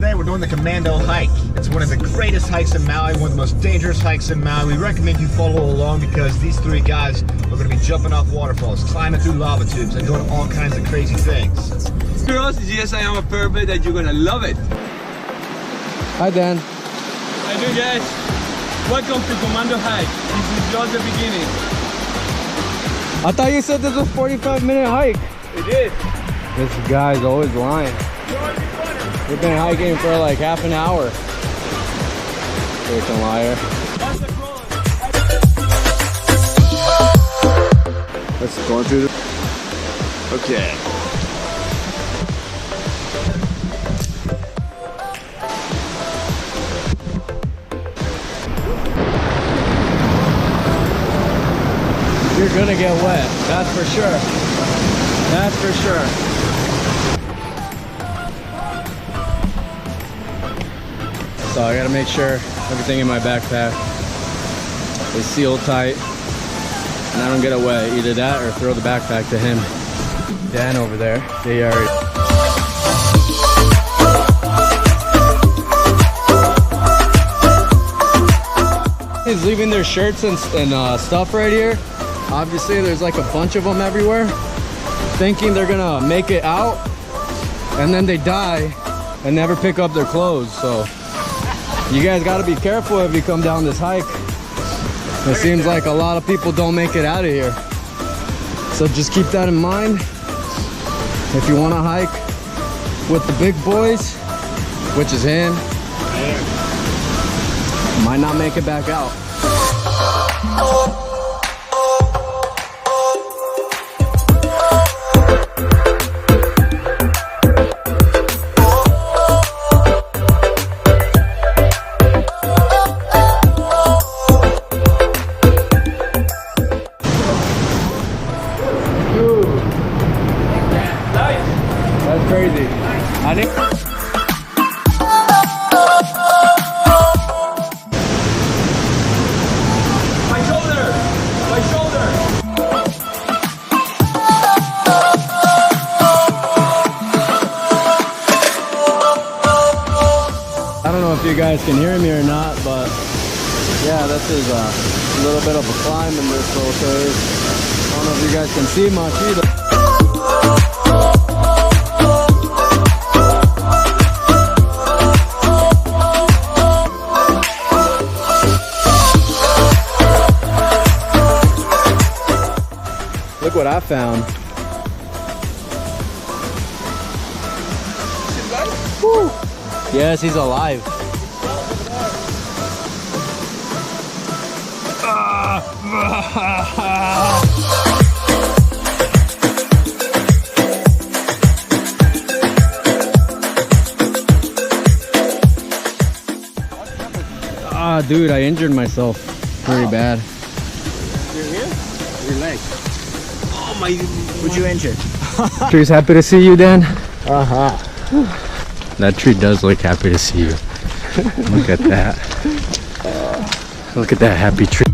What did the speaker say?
Today we're doing the Commando hike. It's one of the greatest hikes in Maui, one of the most dangerous hikes in Maui. We recommend you follow along because these three guys are going to be jumping off waterfalls, climbing through lava tubes, and doing all kinds of crazy things. Girls, yes, I am a pervert and you're gonna love it. Hi Dan. How you doing, guys? Welcome to Commando hike. This is just the beginning. I thought you said this was a 45-minute hike. It is. This guy's always lying. We've been hiking for like half an hour. Freaking liar. Let's go through the... Okay. You're gonna get wet, that's for sure. That's for sure. So I gotta make sure everything in my backpack is sealed tight and I don't get it wet. Either that or throw the backpack to him. Dan over there, they are... He's leaving their shirts and stuff right here. Obviously there's like a bunch of them everywhere, thinking they're gonna make it out and then they die and never pick up their clothes. So you guys got to be careful if you come down this hike. It seems like a lot of people don't make it out of here, so just keep that in mind if you want to hike with the big boys, which is him. Might not make it back out. That's crazy. I think My shoulder! My shoulder! I don't know if you guys can hear me or not, but yeah, this is a little bit of a climb in this little cave. I don't know if you guys can see much either. Look what I found. Woo. Yes, he's alive. Dude, I injured myself pretty bad. You're here? Your leg. Oh my... What'd you injure? Tree's happy to see you, Dan. Uh-huh. That tree does look happy to see you. Look at that. Look at that happy tree.